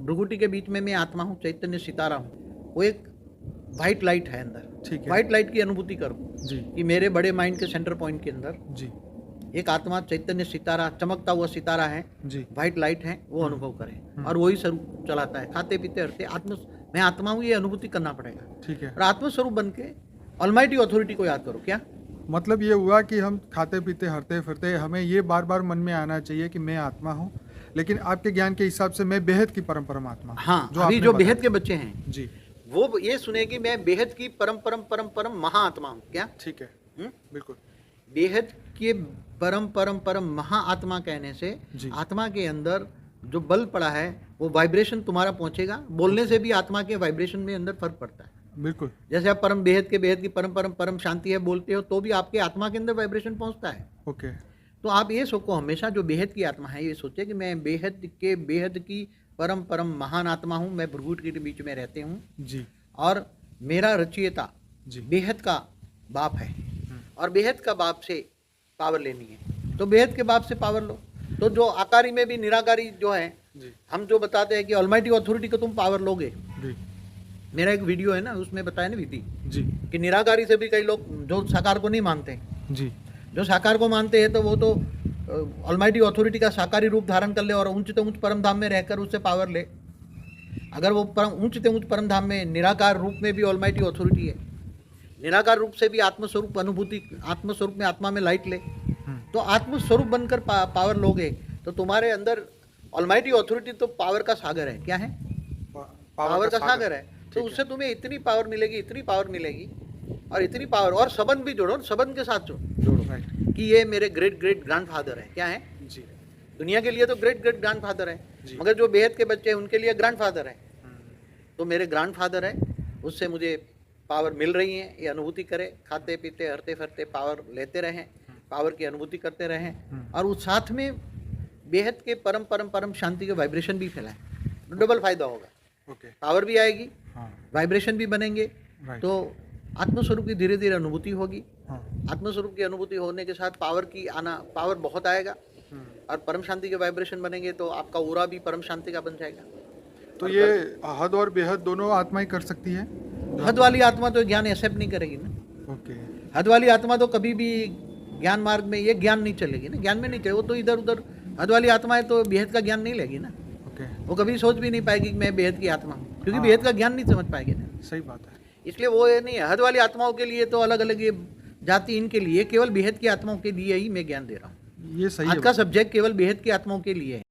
भ्रुकुटी के बीच में मैं आत्मा हूँ, चैतन्य सितारा हूँ, वो एक वाइट लाइट है अंदर। ठीक है। वाइट लाइट की अनुभूति करो जी कि मेरे बड़े माइंड के सेंटर पॉइंट के अंदर जी एक आत्मा, चैतन्य सितारा, चमकता हुआ सितारा है, जी वाइट लाइट है, वो अनुभव करें और वही स्वरूप चलाता है। खाते पीते हरते मैं आत्मा हूँ, ये अनुभूति करना पड़ेगा। ठीक है। और आत्मस्वरूप बन के ऑलमाइटी अथॉरिटी को याद करो। क्या मतलब ये हुआ कि हम खाते पीते हरते फिरते हमें ये बार बार मन में आना चाहिए कि मैं आत्मा हूँ, लेकिन आपके ज्ञान के हिसाब से मैं बेहद की परम परमात्मा हूँ। हाँ, अभी आपने जो बताया। बेहद के बच्चे हैं जी वो ये सुने कि मैं बेहद की परम परम परम परम महाआत्मा हूँ। क्या ठीक है। हुँ? बिल्कुल। बेहद के परम परम परम महाआत्मा कहने से जी। आत्मा के अंदर जो बल पड़ा है वो वाइब्रेशन तुम्हारा पहुंचेगा। बोलने से भी आत्मा के वाइब्रेशन में अंदर फर्क पड़ता है। बिल्कुल। जैसे आप परम बेहद के बेहद की परम परम परम शांति है बोलते हो तो भी आपके आत्मा के अंदर वाइब्रेशन पहुंचता है। ओके। तो आप ये सोचो, हमेशा जो बेहद की आत्मा है ये सोचे कि मैं बेहद के बेहद की परम परम महान आत्मा हूँ, मैं भ्रुकुटी के बीच में रहते हूँ जी और मेरा रचयिता जी बेहद का बाप है और बेहद का बाप से पावर लेनी है तो बेहद के बाप से पावर लो। तो जो आकारी में भी निराकारी जो है, जी हम जो बताते हैं कि ऑलमाइटी अथॉरिटी को तुम पावर लोगे। जी मेरा एक वीडियो है ना, उसमें बताया ना विधि जी कि निराकारी से भी कई लोग जो साकार को नहीं मानते, जी जो साकार को मानते हैं तो वो तो ऑलमाइटी अथॉरिटी का साकारी रूप धारण कर ले और उच्च से उच्च परम धाम में रहकर उससे पावर ले। अगर वो उच्च से उच्च परम धाम में निराकार रूप में भी ऑलमाइटी अथॉरिटी है, निराकार रूप से भी आत्मस्वरूप अनुभूति, आत्मस्वरूप में आत्मा में लाइट ले, तो आत्मस्वरूप बनकर पावर लोगे तो तुम्हारे अंदर ऑलमाइटी अथॉरिटी तो पावर का सागर है। क्या है? पावर का सागर है। तो उससे तुम्हें इतनी पावर मिलेगी, इतनी पावर मिलेगी और इतनी पावर, और संबंध भी जोड़ो, संबंध के साथ जोड़ो राइट। कि ये मेरे ग्रेट ग्रेट ग्रैंडफादर है। क्या है? जी दुनिया के लिए तो ग्रेट ग्रेट ग्रैंडफादर है, जी। मगर जो बेहद के बच्चे हैं उनके लिए ग्रैंडफादर है। तो मेरे ग्रैंडफादर है, उससे मुझे पावर मिल रही है, ये अनुभूति करें। खाते पीते हरते फरते पावर लेते रहें, पावर की अनुभूति करते रहें और उस साथ में बेहद के परम परम परम शांति के वाइब्रेशन भी फैलाएं। डबल फायदा होगा, ओके। पावर भी आएगी, हाँ वाइब्रेशन भी बनेंगे, राइट। तो आत्मस्वरूप की धीरे धीरे अनुभूति होगी। हाँ आत्मस्वरूप की अनुभूति होने के साथ पावर की आना, पावर बहुत आएगा और परम शांति के वाइब्रेशन बनेंगे तो आपका उरा भी परम शांति का बन जाएगा। तो ये हद और बेहद दोनों आत्माएं कर सकती है। हद वाली आत्मा तो ज्ञान एक्सेप्ट नहीं करेगी ना। ओके। हद वाली आत्मा तो कभी भी ज्ञान मार्ग में ये ज्ञान नहीं चलेगी ना, ज्ञान में नहीं चलेगी वो तो इधर उधर। हद वाली आत्मा है तो बेहद का ज्ञान नहीं लेगी ना, ओके। वो कभी सोच भी नहीं पाएगी कि मैं बेहद की आत्मा हूँ, क्योंकि हाँ। बेहद का ज्ञान नहीं समझ पाएगी ना। सही बात है। इसलिए वो ये नहीं है। हद वाली आत्माओं के लिए तो अलग अलग ये जाति, इनके लिए केवल बेहद की आत्माओं के लिए ही मैं ज्ञान दे रहा हूँ। ये सही आज है। का सब्जेक्ट केवल बेहद की आत्माओं के लिए है।